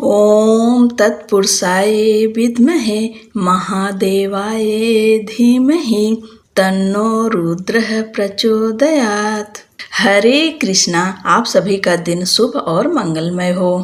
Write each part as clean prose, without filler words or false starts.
ओम तत्पुरुषाय विद्महे महादेवाय धीमहि तन्नो रुद्रः प्रचोदयात्। हरे कृष्णा। आप सभी का दिन शुभ और मंगलमय हो।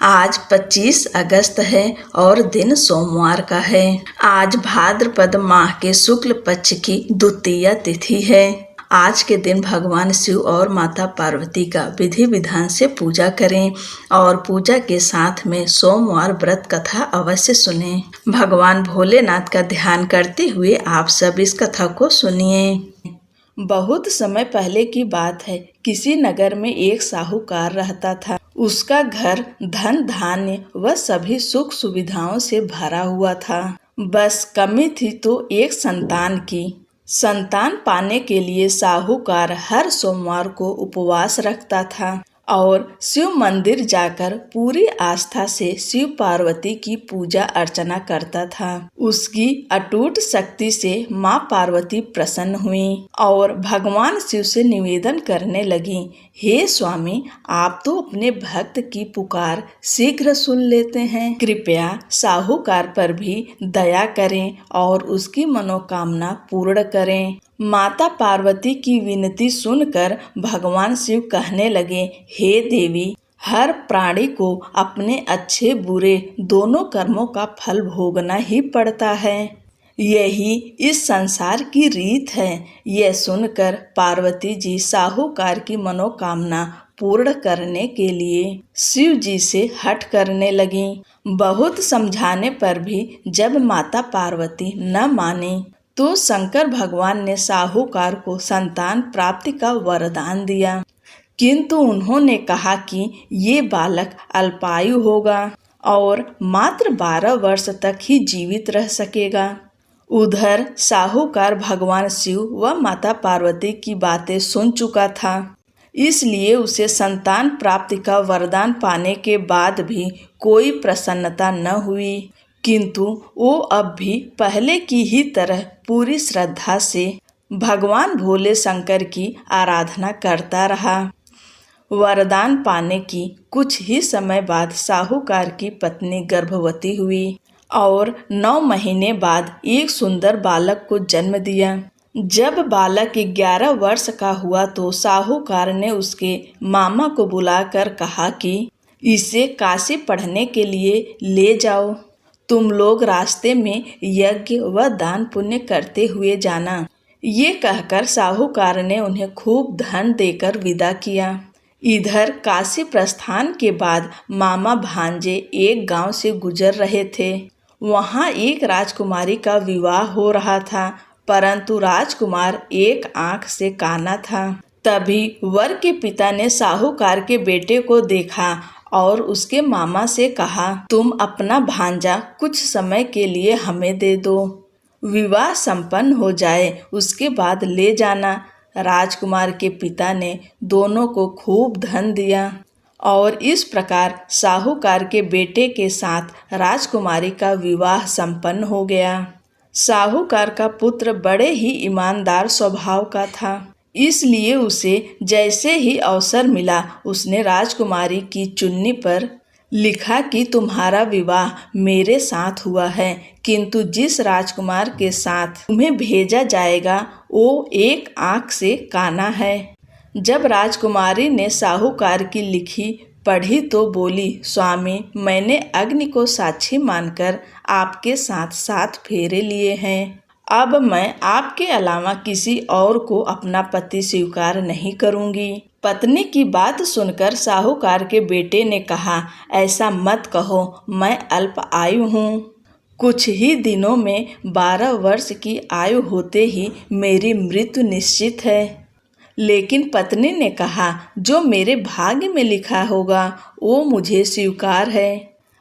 आज 25 अगस्त है और दिन सोमवार का है। आज भाद्रपद माह के शुक्ल पक्ष की द्वितीया तिथि है। आज के दिन भगवान शिव और माता पार्वती का विधि विधान से पूजा करें और पूजा के साथ में सोमवार व्रत कथा अवश्य सुनें। भगवान भोलेनाथ का ध्यान करते हुए आप सब इस कथा को सुनिए। बहुत समय पहले की बात है। किसी नगर में एक साहूकार रहता था। उसका घर धन धान्य व सभी सुख सुविधाओं से भरा हुआ था। बस कमी थी तो एक संतान की। संतान पाने के लिए साहूकार हर सोमवार को उपवास रखता था और शिव मंदिर जाकर पूरी आस्था से शिव पार्वती की पूजा अर्चना करता था। उसकी अटूट शक्ति से माँ पार्वती प्रसन्न हुई और भगवान शिव से निवेदन करने लगी, हे स्वामी, आप तो अपने भक्त की पुकार शीघ्र सुन लेते हैं। कृपया साहूकार पर भी दया करें और उसकी मनोकामना पूर्ण करें। माता पार्वती की विनती सुनकर भगवान शिव कहने लगे, हे देवी, हर प्राणी को अपने अच्छे बुरे दोनों कर्मों का फल भोगना ही पड़ता है। यही इस संसार की रीत है। यह सुनकर पार्वती जी साहूकार की मनोकामना पूर्ण करने के लिए शिव जी से हठ करने लगीं। बहुत समझाने पर भी जब माता पार्वती न मानी तो शंकर भगवान ने साहूकार को संतान प्राप्ति का वरदान दिया, किंतु उन्होंने कहा कि ये बालक अल्पायु होगा और मात्र 12 वर्ष तक ही जीवित रह सकेगा। उधर साहूकार भगवान शिव व माता पार्वती की बातें सुन चुका था, इसलिए उसे संतान प्राप्ति का वरदान पाने के बाद भी कोई प्रसन्नता न हुई, किंतु वो अब भी पहले की ही तरह पूरी श्रद्धा से भगवान भोले शंकर की आराधना करता रहा। वरदान पाने की कुछ ही समय बाद साहूकार की पत्नी गर्भवती हुई और 9 महीने बाद एक सुंदर बालक को जन्म दिया। जब बालक 11 वर्ष का हुआ तो साहूकार ने उसके मामा को बुलाकर कहा कि इसे काशी पढ़ने के लिए ले जाओ। तुम लोग रास्ते में यज्ञ व दान पुण्य करते हुए जाना। ये कहकर साहूकार ने उन्हें खूब धन देकर विदा किया। इधर काशी प्रस्थान के बाद मामा भांजे एक गांव से गुजर रहे थे। वहां एक राजकुमारी का विवाह हो रहा था, परंतु राजकुमार एक आंख से काना था। तभी वर के पिता ने साहूकार के बेटे को देखा और उसके मामा से कहा, तुम अपना भांजा कुछ समय के लिए हमें दे दो। विवाह संपन्न हो जाए उसके बाद ले जाना। राजकुमार के पिता ने दोनों को खूब धन दिया और इस प्रकार साहूकार के बेटे के साथ राजकुमारी का विवाह संपन्न हो गया। साहूकार का पुत्र बड़े ही ईमानदार स्वभाव का था, इसलिए उसे जैसे ही अवसर मिला उसने राजकुमारी की चुन्नी पर लिखा कि तुम्हारा विवाह मेरे साथ हुआ है, किंतु जिस राजकुमार के साथ तुम्हें भेजा जाएगा वो एक आंख से काना है। जब राजकुमारी ने साहूकार की लिखी पढ़ी तो बोली, स्वामी, मैंने अग्नि को साक्षी मानकर आपके साथ 7 फेरे लिए हैं। अब मैं आपके अलावा किसी और को अपना पति स्वीकार नहीं करूंगी। पत्नी की बात सुनकर साहूकार के बेटे ने कहा, ऐसा मत कहो, मैं अल्प आयु हूँ। कुछ ही दिनों में 12 वर्ष की आयु होते ही मेरी मृत्यु निश्चित है। लेकिन पत्नी ने कहा, जो मेरे भाग्य में लिखा होगा वो मुझे स्वीकार है।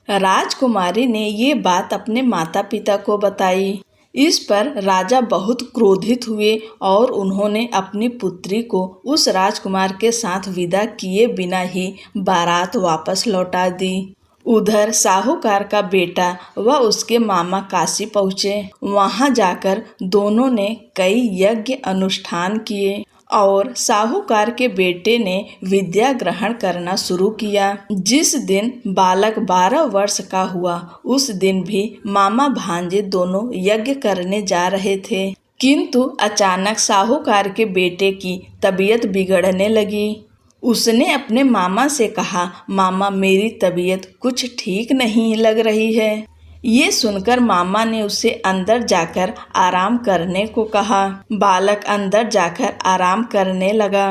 राजकुमारी ने ये बात अपने माता पिता को बताई। इस पर राजा बहुत क्रोधित हुए और उन्होंने अपनी पुत्री को उस राजकुमार के साथ विदा किए बिना ही बारात वापस लौटा दी। उधर साहूकार का बेटा व उसके मामा काशी पहुँचे। वहां जाकर दोनों ने कई यज्ञ अनुष्ठान किए और साहूकार के बेटे ने विद्या ग्रहण करना शुरू किया। जिस दिन बालक 12 वर्ष का हुआ उस दिन भी मामा भांजे दोनों यज्ञ करने जा रहे थे, किंतु अचानक साहूकार के बेटे की तबीयत बिगड़ने लगी। उसने अपने मामा से कहा, मामा मेरी तबीयत कुछ ठीक नहीं लग रही है। ये सुनकर मामा ने उसे अंदर जाकर आराम करने को कहा। बालक अंदर जाकर आराम करने लगा,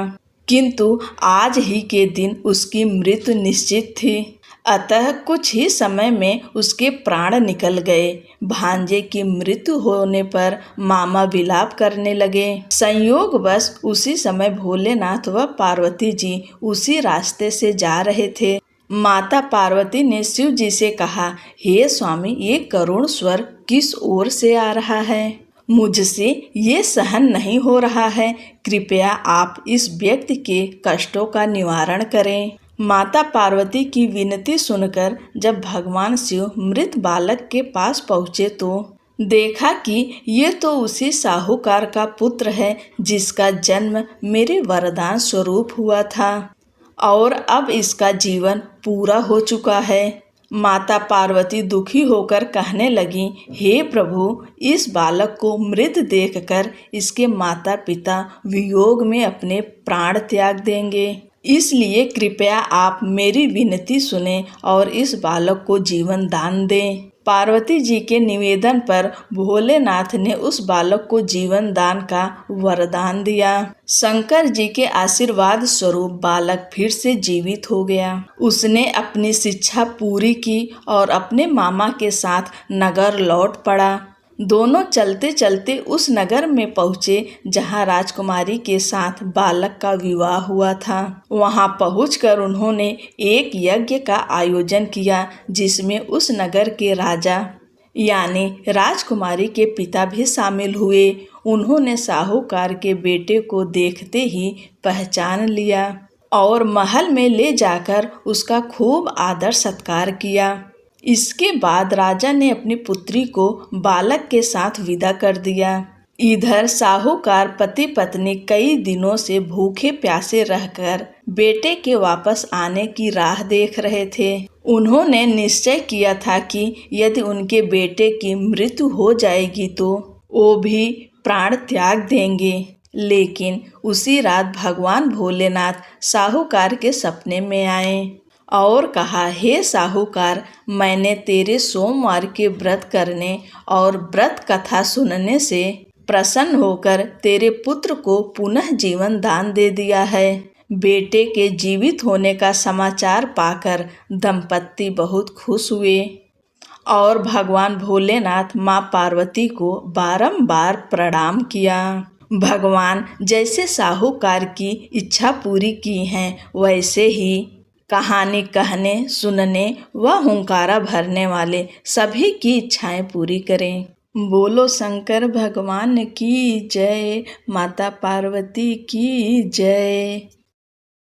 किंतु आज ही के दिन उसकी मृत्यु निश्चित थी। अतः कुछ ही समय में उसके प्राण निकल गए। भांजे की मृत्यु होने पर मामा विलाप करने लगे। संयोगवश उसी समय भोलेनाथ व पार्वती जी उसी रास्ते से जा रहे थे। माता पार्वती ने शिव जी से कहा, हे स्वामी, ये करुण स्वर किस ओर से आ रहा है? मुझसे ये सहन नहीं हो रहा है। कृपया आप इस व्यक्ति के कष्टों का निवारण करें। माता पार्वती की विनती सुनकर जब भगवान शिव मृत बालक के पास पहुँचे तो देखा कि ये तो उसी साहूकार का पुत्र है जिसका जन्म मेरे वरदान स्वरूप हुआ था और अब इसका जीवन पूरा हो चुका है। माता पार्वती दुखी होकर कहने लगी, हे प्रभु, इस बालक को मृत देखकर इसके माता पिता वियोग में अपने प्राण त्याग देंगे, इसलिए कृपया आप मेरी विनती सुने और इस बालक को जीवन दान दें। पार्वती जी के निवेदन पर भोलेनाथ ने उस बालक को जीवन दान का वरदान दिया। शंकर जी के आशीर्वाद स्वरूप बालक फिर से जीवित हो गया। उसने अपनी शिक्षा पूरी की और अपने मामा के साथ नगर लौट पड़ा। दोनों चलते चलते उस नगर में पहुँचे जहाँ राजकुमारी के साथ बालक का विवाह हुआ था। वहाँ पहुँचकर उन्होंने एक यज्ञ का आयोजन किया जिसमें उस नगर के राजा यानी राजकुमारी के पिता भी शामिल हुए। उन्होंने साहूकार के बेटे को देखते ही पहचान लिया और महल में ले जाकर उसका खूब आदर सत्कार किया। इसके बाद राजा ने अपनी पुत्री को बालक के साथ विदा कर दिया। इधर साहूकार पति पत्नी कई दिनों से भूखे प्यासे रहकर बेटे के वापस आने की राह देख रहे थे। उन्होंने निश्चय किया था कि यदि उनके बेटे की मृत्यु हो जाएगी तो वो भी प्राण त्याग देंगे। लेकिन उसी रात भगवान भोलेनाथ साहूकार के सपने में आए और कहा, हे साहूकार, मैंने तेरे सोमवार के व्रत करने और व्रत कथा सुनने से प्रसन्न होकर तेरे पुत्र को पुनः जीवन दान दे दिया है। बेटे के जीवित होने का समाचार पाकर दंपत्ति बहुत खुश हुए और भगवान भोलेनाथ माँ पार्वती को बारंबार प्रणाम किया। भगवान जैसे साहूकार की इच्छा पूरी की है वैसे ही कहानी कहने, सुनने व हुंकारा भरने वाले सभी की इच्छाएं पूरी करें। बोलो शंकर भगवान की जय, माता पार्वती की जय।